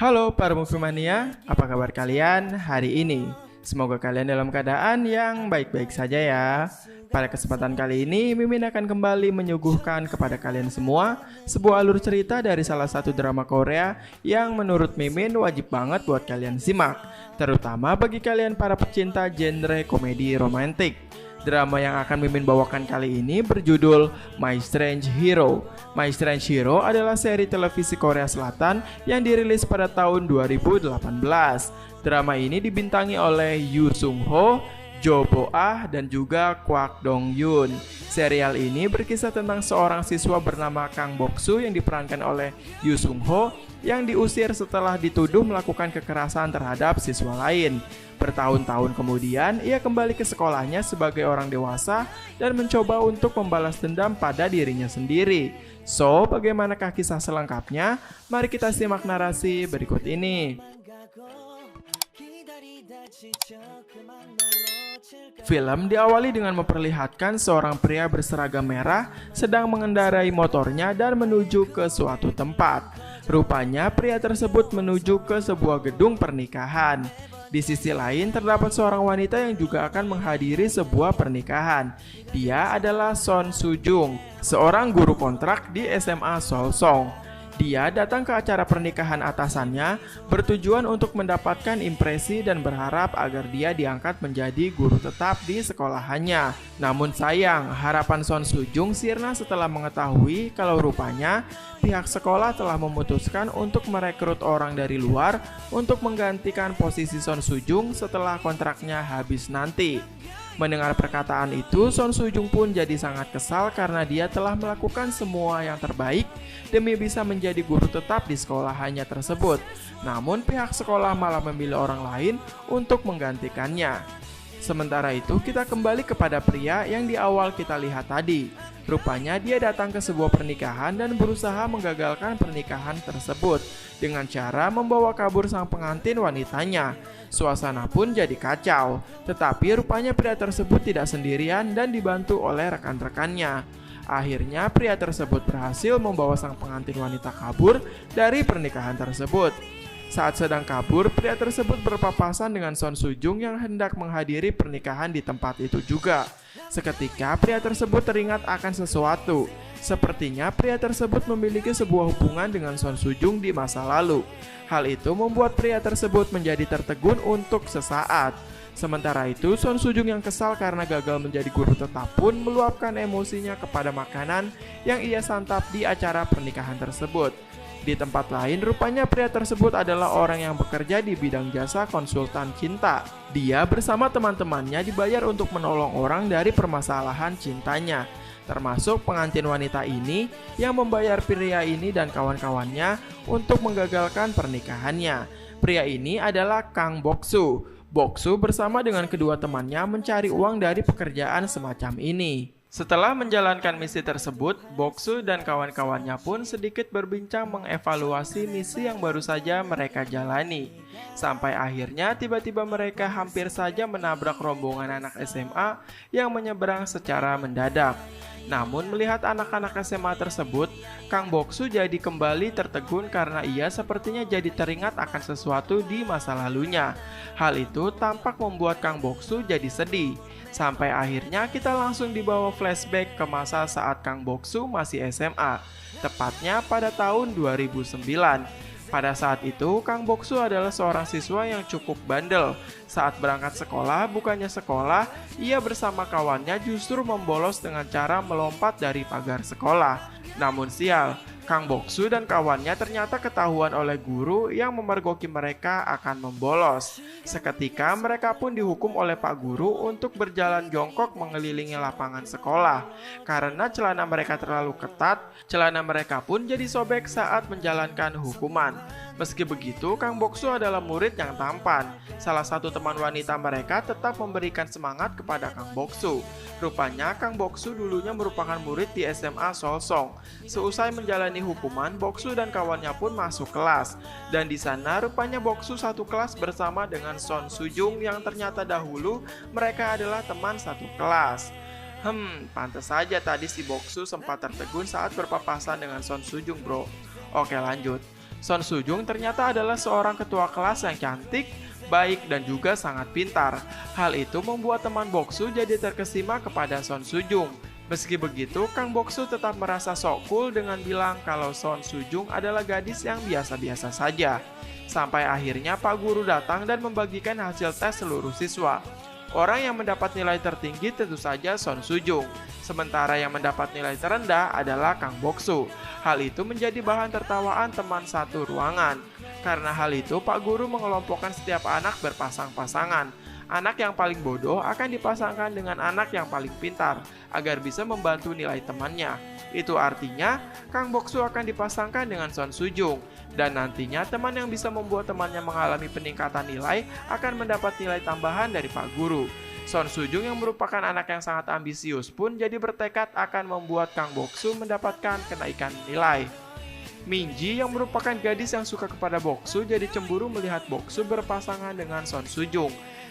Halo para movie mania, apa kabar kalian hari ini? Semoga kalian dalam keadaan yang baik-baik saja ya. Pada kesempatan kali ini, Mimin akan kembali menyuguhkan kepada kalian semua sebuah alur cerita dari salah satu drama Korea yang menurut Mimin wajib banget buat kalian simak, terutama bagi kalian para pecinta genre komedi romantik. Drama yang akan Mimin bawakan kali ini berjudul My Strange Hero. My Strange Hero adalah seri televisi Korea Selatan yang dirilis pada tahun 2018. Drama ini dibintangi oleh Yoo Sung Ho, Jo Bo Ah, dan juga Kwak Dong Yoon. Serial ini berkisah tentang seorang siswa bernama Kang Bok-soo yang diperankan oleh Yoo Sung Ho yang diusir setelah dituduh melakukan kekerasan terhadap siswa lain. Bertahun-tahun kemudian, ia kembali ke sekolahnya sebagai orang dewasa dan mencoba untuk membalas dendam pada dirinya sendiri. So, bagaimanakah kisah selengkapnya? Mari kita simak narasi berikut ini. Film diawali dengan memperlihatkan seorang pria berseragam merah sedang mengendarai motornya dan menuju ke suatu tempat. Rupanya pria tersebut menuju ke sebuah gedung pernikahan. Di sisi lain terdapat seorang wanita yang juga akan menghadiri sebuah pernikahan. Dia adalah Son Soo Jung, seorang guru kontrak di SMA Seolsong. Dia datang ke acara pernikahan atasannya bertujuan untuk mendapatkan impresi dan berharap agar dia diangkat menjadi guru tetap di sekolahannya. Namun sayang, harapan Son Soo Jung sirna setelah mengetahui kalau rupanya pihak sekolah telah memutuskan untuk merekrut orang dari luar untuk menggantikan posisi Son Soo Jung setelah kontraknya habis nanti. Mendengar perkataan itu, Son Soo Jung pun jadi sangat kesal karena dia telah melakukan semua yang terbaik demi bisa menjadi guru tetap di sekolahannya tersebut. Namun pihak sekolah malah memilih orang lain untuk menggantikannya. Sementara itu, kita kembali kepada pria yang di awal kita lihat tadi. Rupanya dia datang ke sebuah pernikahan dan berusaha menggagalkan pernikahan tersebut dengan cara membawa kabur sang pengantin wanitanya. Suasana pun jadi kacau, tetapi rupanya pria tersebut tidak sendirian dan dibantu oleh rekan-rekannya. Akhirnya pria tersebut berhasil membawa sang pengantin wanita kabur dari pernikahan tersebut. Saat sedang kabur, pria tersebut berpapasan dengan Son Soo Jung yang hendak menghadiri pernikahan di tempat itu juga. Seketika pria tersebut teringat akan sesuatu. Sepertinya pria tersebut memiliki sebuah hubungan dengan Son Soo Jung di masa lalu. Hal itu membuat pria tersebut menjadi tertegun untuk sesaat. Sementara itu, Son Soo Jung yang kesal karena gagal menjadi guru tetap pun meluapkan emosinya kepada makanan yang ia santap di acara pernikahan tersebut. Di tempat lain, rupanya pria tersebut adalah orang yang bekerja di bidang jasa konsultan cinta. Dia bersama teman-temannya dibayar untuk menolong orang dari permasalahan cintanya, termasuk pengantin wanita ini yang membayar pria ini dan kawan-kawannya untuk menggagalkan pernikahannya. Pria ini adalah Kang Bok-soo. Bok-soo bersama dengan kedua temannya mencari uang dari pekerjaan semacam ini. Setelah menjalankan misi tersebut, Bok-soo dan kawan-kawannya pun sedikit berbincang mengevaluasi misi yang baru saja mereka jalani. Sampai akhirnya tiba-tiba mereka hampir saja menabrak rombongan anak SMA yang menyeberang secara mendadak. Namun melihat anak-anak SMA tersebut, Kang Bok-soo jadi kembali tertegun karena ia sepertinya jadi teringat akan sesuatu di masa lalunya. Hal itu tampak membuat Kang Bok-soo jadi sedih. Sampai akhirnya kita langsung dibawa flashback ke masa saat Kang Bok-soo masih SMA, tepatnya pada tahun 2009. Pada saat itu, Kang Bok-soo adalah seorang siswa yang cukup bandel. Saat berangkat sekolah, bukannya sekolah, ia bersama kawannya justru membolos dengan cara melompat dari pagar sekolah. Namun sial, Kang Bok-soo dan kawannya ternyata ketahuan oleh guru yang memergoki mereka akan membolos. Seketika mereka pun dihukum oleh Pak Guru untuk berjalan jongkok mengelilingi lapangan sekolah. Karena celana mereka terlalu ketat, celana mereka pun jadi sobek saat menjalankan hukuman. Meski begitu, Kang Bok-soo adalah murid yang tampan. Salah satu teman wanita mereka tetap memberikan semangat kepada Kang Bok-soo. Rupanya Kang Bok-soo dulunya merupakan murid di SMA Seolsong. Seusai menjalani hukuman, Bok-soo dan kawannya pun masuk kelas. Dan di sana rupanya Bok-soo satu kelas bersama dengan Son Soo Jung yang ternyata dahulu mereka adalah teman satu kelas. Pantas saja tadi si Bok-soo sempat tertegun saat berpapasan dengan Son Soo Jung, bro. Oke, lanjut. Son Sujung ternyata adalah seorang ketua kelas yang cantik, baik, dan juga sangat pintar. Hal itu membuat teman Boksu jadi terkesima kepada Son Sujung. Meski begitu, Kang Boksu tetap merasa sok cool dengan bilang kalau Son Sujung adalah gadis yang biasa-biasa saja. Sampai akhirnya Pak Guru datang dan membagikan hasil tes seluruh siswa. Orang yang mendapat nilai tertinggi tentu saja Son Sujung, sementara yang mendapat nilai terendah adalah Kang Boksu. Hal itu menjadi bahan tertawaan teman satu ruangan. Karena hal itu, Pak Guru mengelompokkan setiap anak berpasang-pasangan. Anak yang paling bodoh akan dipasangkan dengan anak yang paling pintar, agar bisa membantu nilai temannya. Itu artinya, Kang Boksu akan dipasangkan dengan Son Sujung. Dan nantinya teman yang bisa membuat temannya mengalami peningkatan nilai akan mendapat nilai tambahan dari Pak Guru. Son Sujung yang merupakan anak yang sangat ambisius pun jadi bertekad akan membuat Kang Boksu mendapatkan kenaikan nilai. Minji yang merupakan gadis yang suka kepada Boksu jadi cemburu melihat Boksu berpasangan dengan Son Sujung.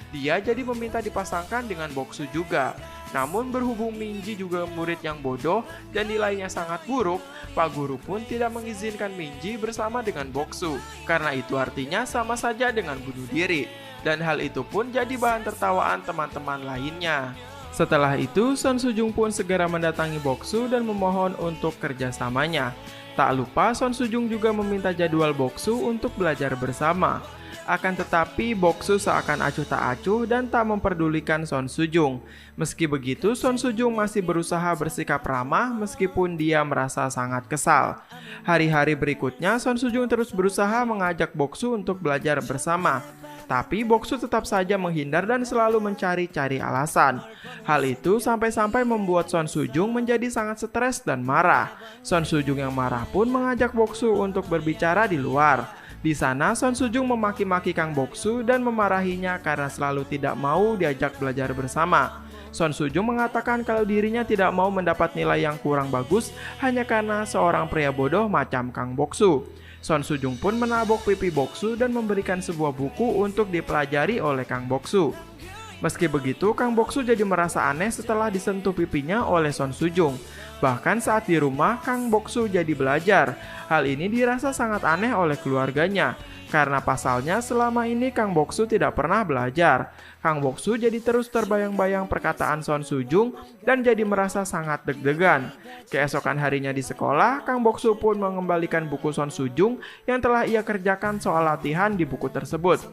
Dia jadi meminta dipasangkan dengan Boksu juga. Namun berhubung Minji juga murid yang bodoh dan nilainya sangat buruk, Pak Guru pun tidak mengizinkan Minji bersama dengan Boksu. Karena itu artinya sama saja dengan bunuh diri. Dan hal itu pun jadi bahan tertawaan teman-teman lainnya. Setelah itu, Son Sujung pun segera mendatangi Boksu dan memohon untuk kerjasamanya. Tak lupa, Son Sujung juga meminta jadwal Boksu untuk belajar bersama. Akan tetapi, Boksu seakan acuh tak acuh dan tak memperdulikan Son Sujung. Meski begitu, Son Sujung masih berusaha bersikap ramah meskipun dia merasa sangat kesal. Hari-hari berikutnya, Son Sujung terus berusaha mengajak Boksu untuk belajar bersama. Tapi Boksu tetap saja menghindar dan selalu mencari-cari alasan. Hal itu sampai-sampai membuat Son Sujung menjadi sangat stres dan marah. Son Sujung yang marah pun mengajak Boksu untuk berbicara di luar. Di sana, Son Sujung memaki-maki Kang Boksu dan memarahinya karena selalu tidak mau diajak belajar bersama. Son Sujung mengatakan kalau dirinya tidak mau mendapat nilai yang kurang bagus hanya karena seorang pria bodoh macam Kang Boksu. Son Sujung pun menabok pipi Boksu dan memberikan sebuah buku untuk dipelajari oleh Kang Boksu. Meski begitu, Kang Boksu jadi merasa aneh setelah disentuh pipinya oleh Son Sujung. Bahkan saat di rumah, Kang Boksu jadi belajar. Hal ini dirasa sangat aneh oleh keluarganya. Karena pasalnya selama ini Kang Boksu tidak pernah belajar. Kang Boksu jadi terus terbayang-bayang perkataan Son Sujung dan jadi merasa sangat deg-degan. Keesokan harinya di sekolah, Kang Boksu pun mengembalikan buku Son Sujung yang telah ia kerjakan soal latihan di buku tersebut.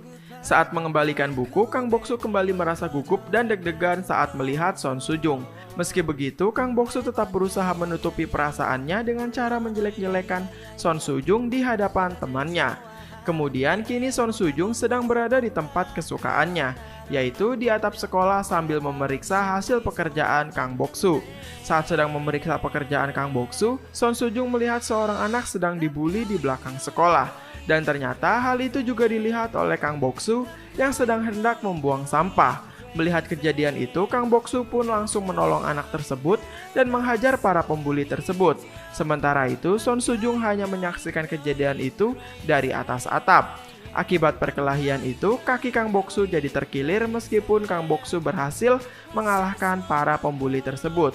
Saat mengembalikan buku, Kang Boksu kembali merasa gugup dan deg-degan saat melihat Son Sujung. Meski begitu, Kang Boksu tetap berusaha menutupi perasaannya dengan cara menjelek-jelekan Son Sujung di hadapan temannya. Kemudian kini Son Sujung sedang berada di tempat kesukaannya, yaitu di atap sekolah sambil memeriksa hasil pekerjaan Kang Boksu. Saat sedang memeriksa pekerjaan Kang Boksu, Son Sujung melihat seorang anak sedang dibully di belakang sekolah. Dan ternyata hal itu juga dilihat oleh Kang Boksu yang sedang hendak membuang sampah. Melihat kejadian itu, Kang Boksu pun langsung menolong anak tersebut dan menghajar para pembuli tersebut. Sementara itu, Son Sujung hanya menyaksikan kejadian itu dari atas atap. Akibat perkelahian itu, kaki Kang Boksu jadi terkilir meskipun Kang Boksu berhasil mengalahkan para pembuli tersebut.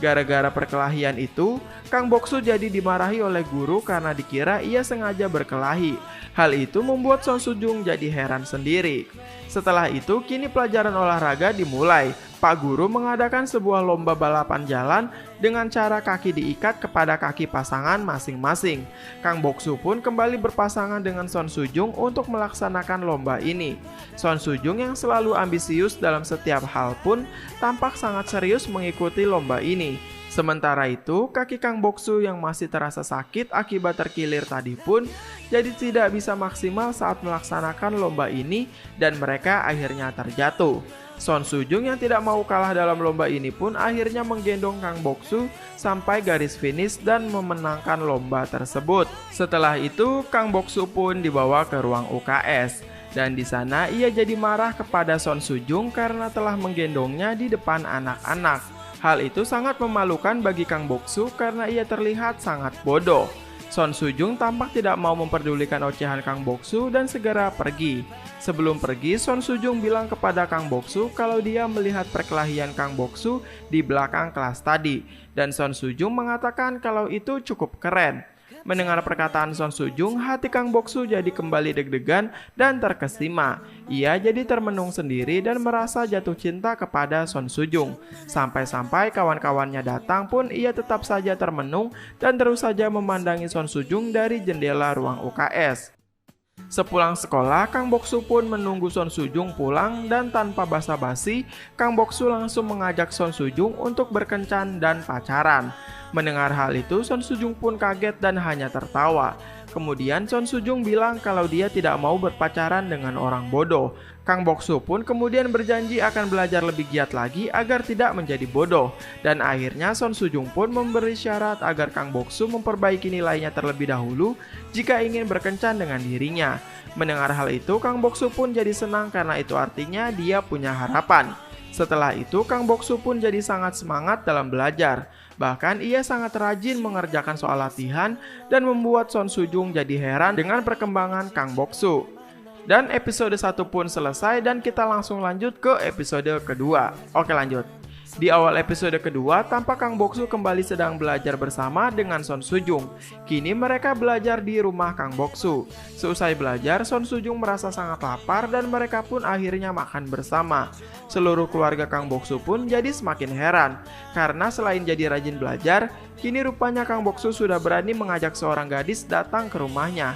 Gara-gara perkelahian itu, Kang Boksu jadi dimarahi oleh guru karena dikira ia sengaja berkelahi. Hal itu membuat Son Sujung jadi heran sendiri. Setelah itu, kini pelajaran olahraga dimulai. Pak Guru mengadakan sebuah lomba balapan jalan dengan cara kaki diikat kepada kaki pasangan masing-masing. Kang Boksu pun kembali berpasangan dengan Son Sujung untuk melaksanakan lomba ini. Son Sujung yang selalu ambisius dalam setiap hal pun tampak sangat serius mengikuti lomba ini. Sementara itu, kaki Kang Boksu yang masih terasa sakit akibat terkilir tadi pun jadi tidak bisa maksimal saat melaksanakan lomba ini dan mereka akhirnya terjatuh. Son Sujung yang tidak mau kalah dalam lomba ini pun akhirnya menggendong Kang Boksu sampai garis finish dan memenangkan lomba tersebut. Setelah itu, Kang Boksu pun dibawa ke ruang UKS. Dan di sana ia jadi marah kepada Son Sujung karena telah menggendongnya di depan anak-anak. Hal itu sangat memalukan bagi Kang Boksu karena ia terlihat sangat bodoh. Son Sujung tampak tidak mau memperdulikan ocehan Kang Boksu dan segera pergi. Sebelum pergi, Son Sujung bilang kepada Kang Boksu kalau dia melihat perkelahian Kang Boksu di belakang kelas tadi. Dan Son Sujung mengatakan kalau itu cukup keren. Mendengar perkataan Son Sujung, hati Kang Boksu jadi kembali deg-degan dan terkesima. Ia jadi termenung sendiri dan merasa jatuh cinta kepada Son Sujung. Sampai-sampai kawan-kawannya datang pun ia tetap saja termenung dan terus saja memandangi Son Sujung dari jendela ruang UKS. Sepulang sekolah, Kang Boksu pun menunggu Son Sujung pulang dan tanpa basa-basi, Kang Boksu langsung mengajak Son Sujung untuk berkencan dan pacaran. Mendengar hal itu, Son Sujung pun kaget dan hanya tertawa. Kemudian Son Sujung bilang kalau dia tidak mau berpacaran dengan orang bodoh. Kang Boksu pun kemudian berjanji akan belajar lebih giat lagi agar tidak menjadi bodoh. Dan akhirnya Son Sujung pun memberi syarat agar Kang Boksu memperbaiki nilainya terlebih dahulu jika ingin berkencan dengan dirinya. Mendengar hal itu, Kang Boksu pun jadi senang karena itu artinya dia punya harapan. Setelah itu, Kang Boksu pun jadi sangat semangat dalam belajar. Bahkan ia sangat rajin mengerjakan soal latihan dan membuat Son Sujung jadi heran dengan perkembangan Kang Boksu. Dan episode 1 pun selesai dan kita langsung lanjut ke episode kedua. Oke, lanjut. Di awal episode kedua, tampak Kang Boksu kembali sedang belajar bersama dengan Son Sujung. Kini mereka belajar di rumah Kang Boksu. Seusai belajar, Son Sujung merasa sangat lapar dan mereka pun akhirnya makan bersama. Seluruh keluarga Kang Boksu pun jadi semakin heran. Karena selain jadi rajin belajar, kini rupanya Kang Boksu sudah berani mengajak seorang gadis datang ke rumahnya.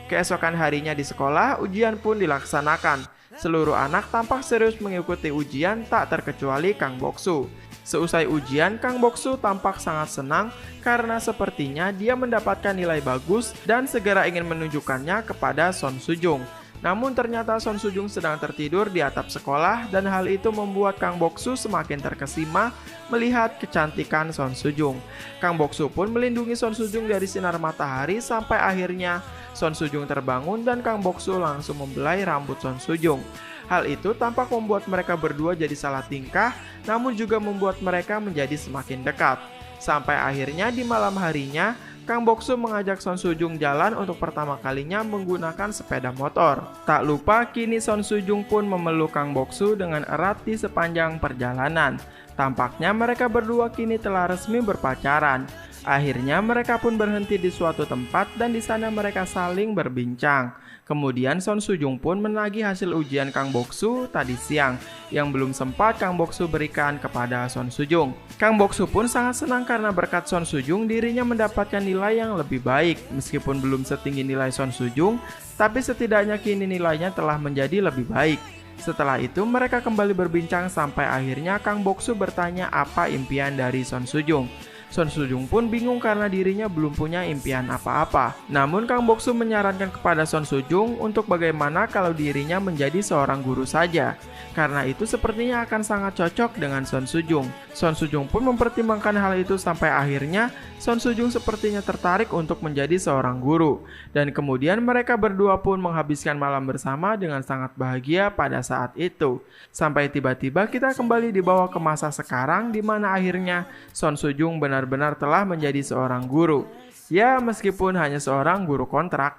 Keesokan harinya di sekolah, ujian pun dilaksanakan. Seluruh anak tampak serius mengikuti ujian tak terkecuali Kang Boksu. Seusai ujian, Kang Boksu tampak sangat senang karena sepertinya dia mendapatkan nilai bagus dan segera ingin menunjukkannya kepada Son Sujung. Namun ternyata Son Sujung sedang tertidur di atap sekolah dan hal itu membuat Kang Boksu semakin terkesima melihat kecantikan Son Sujung. Kang Boksu pun melindungi Son Sujung dari sinar matahari sampai akhirnya Son Sujung terbangun dan Kang Boksu langsung membelai rambut Son Sujung. Hal itu tampak membuat mereka berdua jadi salah tingkah, namun juga membuat mereka menjadi semakin dekat. Sampai akhirnya di malam harinya, Kang Boksu mengajak Son Sujung jalan untuk pertama kalinya menggunakan sepeda motor. Tak lupa kini Son Sujung pun memeluk Kang Boksu dengan erat di sepanjang perjalanan. Tampaknya mereka berdua kini telah resmi berpacaran. Akhirnya mereka pun berhenti di suatu tempat dan di sana mereka saling berbincang. Kemudian Son Sujung pun menagih hasil ujian Kang Boksu tadi siang yang belum sempat Kang Boksu berikan kepada Son Sujung. Kang Boksu pun sangat senang karena berkat Son Sujung dirinya mendapatkan nilai yang lebih baik. Meskipun belum setinggi nilai Son Sujung, tapi setidaknya kini nilainya telah menjadi lebih baik. Setelah itu mereka kembali berbincang sampai akhirnya Kang Boksu bertanya apa impian dari Son Sujung. Son Sujung pun bingung karena dirinya belum punya impian apa-apa. Namun Kang Boksu menyarankan kepada Son Sujung untuk bagaimana kalau dirinya menjadi seorang guru saja. Karena itu sepertinya akan sangat cocok dengan Son Sujung. Son Sujung pun mempertimbangkan hal itu sampai akhirnya Son Sujung sepertinya tertarik untuk menjadi seorang guru. Dan kemudian mereka berdua pun menghabiskan malam bersama dengan sangat bahagia pada saat itu. Sampai tiba-tiba kita kembali dibawa ke masa sekarang di mana akhirnya Son Sujung benar-benar telah menjadi seorang guru. Ya, meskipun hanya seorang guru kontrak.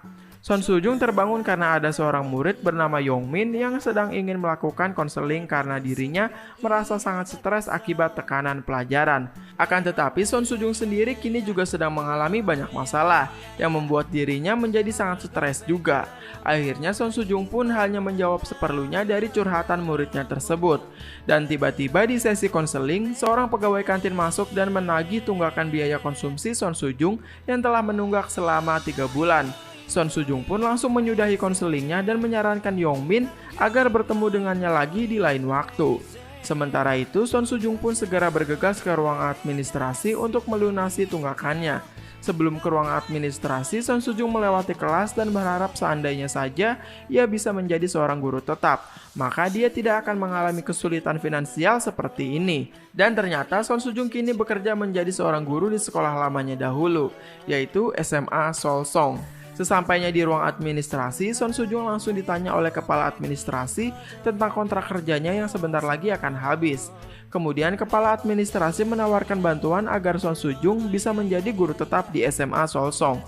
Son Sujung terbangun karena ada seorang murid bernama Yongmin yang sedang ingin melakukan konseling karena dirinya merasa sangat stres akibat tekanan pelajaran. Akan tetapi Son Sujung sendiri kini juga sedang mengalami banyak masalah yang membuat dirinya menjadi sangat stres juga. Akhirnya Son Sujung pun hanya menjawab seperlunya dari curhatan muridnya tersebut. Dan tiba-tiba di sesi konseling, seorang pegawai kantin masuk dan menagih tunggakan biaya konsumsi Son Sujung yang telah menunggak selama 3 bulan. Son Sujung pun langsung menyudahi konselingnya dan menyarankan Yongmin agar bertemu dengannya lagi di lain waktu. Sementara itu, Son Sujung pun segera bergegas ke ruang administrasi untuk melunasi tunggakannya. Sebelum ke ruang administrasi, Son Sujung melewati kelas dan berharap seandainya saja ia bisa menjadi seorang guru tetap, maka dia tidak akan mengalami kesulitan finansial seperti ini. Dan ternyata Son Sujung kini bekerja menjadi seorang guru di sekolah lamanya dahulu, yaitu SMA Solsong. Sesampainya di ruang administrasi, Son Sujung langsung ditanya oleh kepala administrasi tentang kontrak kerjanya yang sebentar lagi akan habis. Kemudian kepala administrasi menawarkan bantuan agar Son Sujung bisa menjadi guru tetap di SMA Solsong.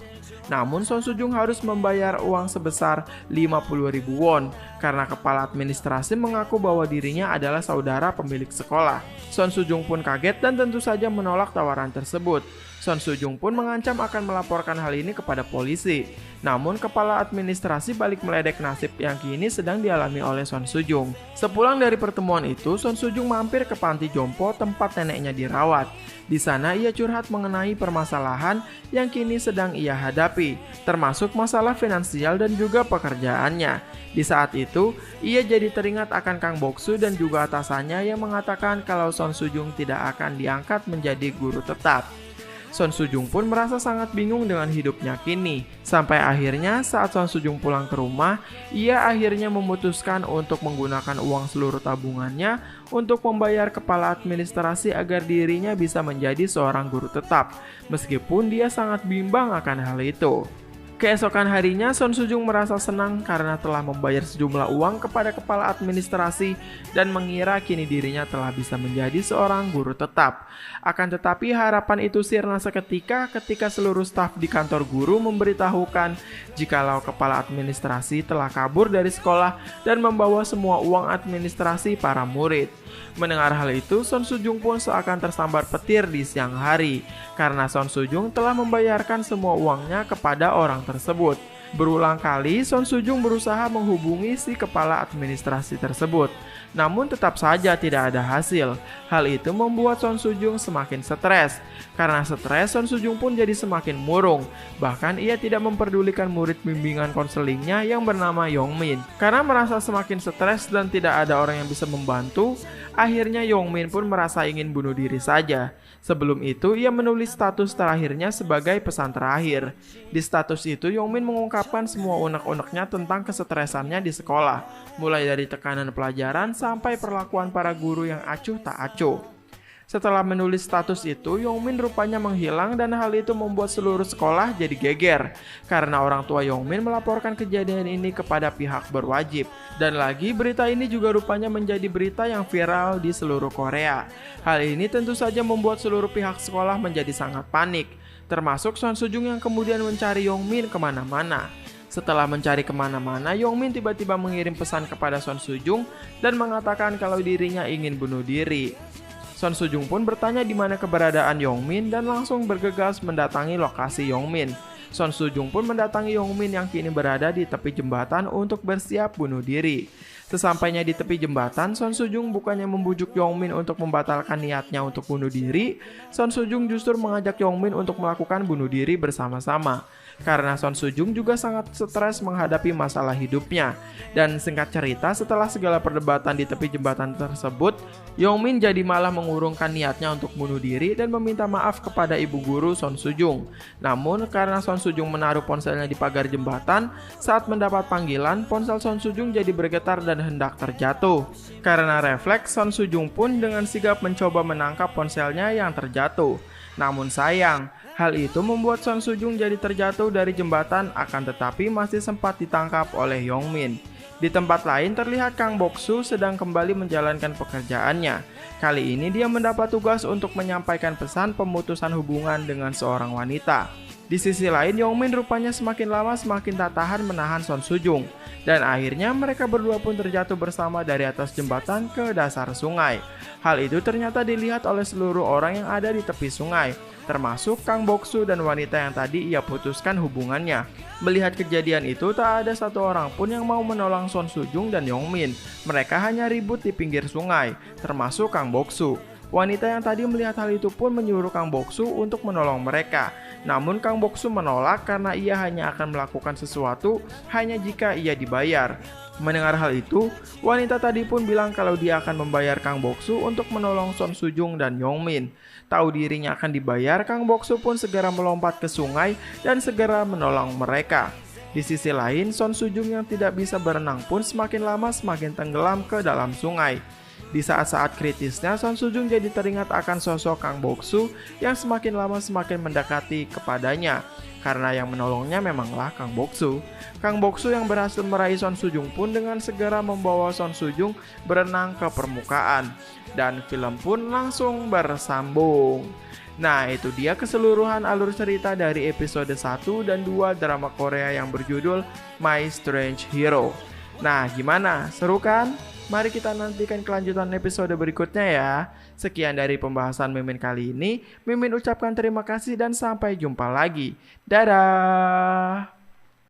Namun Son Sujung harus membayar uang sebesar 50.000 won karena kepala administrasi mengaku bahwa dirinya adalah saudara pemilik sekolah. Son Sujung pun kaget dan tentu saja menolak tawaran tersebut. Son Soo-jung pun mengancam akan melaporkan hal ini kepada polisi. Namun kepala administrasi balik meledek nasib yang kini sedang dialami oleh Son Soo-jung. Sepulang dari pertemuan itu, Son Soo-jung mampir ke panti jompo tempat neneknya dirawat. Di sana ia curhat mengenai permasalahan yang kini sedang ia hadapi, termasuk masalah finansial dan juga pekerjaannya. Di saat itu, ia jadi teringat akan Kang Bok-soo dan juga atasannya yang mengatakan kalau Son Soo-jung tidak akan diangkat menjadi guru tetap. Son Soo-jung pun merasa sangat bingung dengan hidupnya kini. Sampai akhirnya saat Son Soo-jung pulang ke rumah, ia akhirnya memutuskan untuk menggunakan uang seluruh tabungannya untuk membayar kepala administrasi agar dirinya bisa menjadi seorang guru tetap, meskipun dia sangat bimbang akan hal itu. Keesokan harinya, Son Soo-jung merasa senang karena telah membayar sejumlah uang kepada kepala administrasi dan mengira kini dirinya telah bisa menjadi seorang guru tetap. Akan tetapi harapan itu sirna seketika ketika seluruh staf di kantor guru memberitahukan jikalau kepala administrasi telah kabur dari sekolah dan membawa semua uang administrasi para murid. Mendengar hal itu, Son Soo-jung pun seakan tersambar petir di siang hari, karena Son Soo-jung telah membayarkan semua uangnya kepada orang tersebut. Berulang kali, Son Soo-jung berusaha menghubungi si kepala administrasi tersebut, namun tetap saja tidak ada hasil. Hal itu membuat Son Soo-jung semakin stres. Karena stres, Son Soo-jung pun jadi semakin murung. Bahkan ia tidak memperdulikan murid bimbingan konselingnya yang bernama Yong-min. Karena merasa semakin stres dan tidak ada orang yang bisa membantu, akhirnya Yong-min pun merasa ingin bunuh diri saja. Sebelum itu, ia menulis status terakhirnya sebagai pesan terakhir. Di status itu, Yong-min mengungkapkan semua unek-uneknya tentang kesetresannya di sekolah, mulai dari tekanan pelajaran sampai perlakuan para guru yang acuh tak acuh. Setelah menulis status itu, Yong-min rupanya menghilang dan hal itu membuat seluruh sekolah jadi geger karena orang tua Yong-min melaporkan kejadian ini kepada pihak berwajib. Dan lagi berita ini juga rupanya menjadi berita yang viral di seluruh Korea. Hal ini tentu saja membuat seluruh pihak sekolah menjadi sangat panik, termasuk Son Soo-jung yang kemudian mencari Yong-min kemana-mana. Setelah mencari kemana-mana, Yong-min tiba-tiba mengirim pesan kepada Son Soo-jung dan mengatakan kalau dirinya ingin bunuh diri. Son Soo-jung pun bertanya di mana keberadaan Yong-min dan langsung bergegas mendatangi lokasi Yong-min. Son Soo-jung pun mendatangi Yong-min yang kini berada di tepi jembatan untuk bersiap bunuh diri. Sesampainya di tepi jembatan, Son Soo-jung bukannya membujuk Yong-min untuk membatalkan niatnya untuk bunuh diri, Son Soo-jung justru mengajak Yong-min untuk melakukan bunuh diri bersama-sama. Karena Son Soo-jung juga sangat stres menghadapi masalah hidupnya. Dan singkat cerita, setelah segala perdebatan di tepi jembatan tersebut, Yong-min jadi malah mengurungkan niatnya untuk bunuh diri dan meminta maaf kepada ibu guru Son Soo-jung. Namun karena Son Soo-jung menaruh ponselnya di pagar jembatan, saat mendapat panggilan, ponsel Son Soo-jung jadi bergetar dan hendak terjatuh. Karena refleks, Son Soo-jung pun dengan sigap mencoba menangkap ponselnya yang terjatuh. Namun sayang, hal itu membuat Son Soo-jung jadi terjatuh dari jembatan, akan tetapi masih sempat ditangkap oleh Yong-min. Di tempat lain terlihat Kang Bok-soo sedang kembali menjalankan pekerjaannya. Kali ini dia mendapat tugas untuk menyampaikan pesan pemutusan hubungan dengan seorang wanita. Di sisi lain, Yong-min rupanya semakin lama semakin tak tahan menahan Son Soo-jung. Dan akhirnya mereka berdua pun terjatuh bersama dari atas jembatan ke dasar sungai. Hal itu ternyata dilihat oleh seluruh orang yang ada di tepi sungai, termasuk Kang Bok-soo dan wanita yang tadi ia putuskan hubungannya. Melihat kejadian itu, tak ada satu orang pun yang mau menolong Son Soo-jung dan Yong-min. Mereka hanya ribut di pinggir sungai, termasuk Kang Bok-soo. Wanita yang tadi melihat hal itu pun menyuruh Kang Bok-soo untuk menolong mereka. Namun Kang Bok-soo menolak karena ia hanya akan melakukan sesuatu hanya jika ia dibayar. Mendengar hal itu, wanita tadi pun bilang kalau dia akan membayar Kang Bok-soo untuk menolong Son Soo-jung dan Yong-min. Tahu dirinya akan dibayar, Kang Bok-soo pun segera melompat ke sungai dan segera menolong mereka. Di sisi lain, Son Soo-jung yang tidak bisa berenang pun semakin lama semakin tenggelam ke dalam sungai. Di saat-saat kritisnya, Son Soo-jung jadi teringat akan sosok Kang Bok-soo yang semakin lama semakin mendekati kepadanya. Karena yang menolongnya memanglah Kang Bok-soo. Kang Bok-soo yang berhasil meraih Son Soo-jung pun dengan segera membawa Son Soo-jung berenang ke permukaan. Dan film pun langsung bersambung. Nah, itu dia keseluruhan alur cerita dari episode 1 dan 2 drama Korea yang berjudul My Strange Hero. Nah, gimana? Seru kan? Mari kita nantikan kelanjutan episode berikutnya ya. Sekian dari pembahasan Mimin kali ini. Mimin ucapkan terima kasih dan sampai jumpa lagi. Dadah!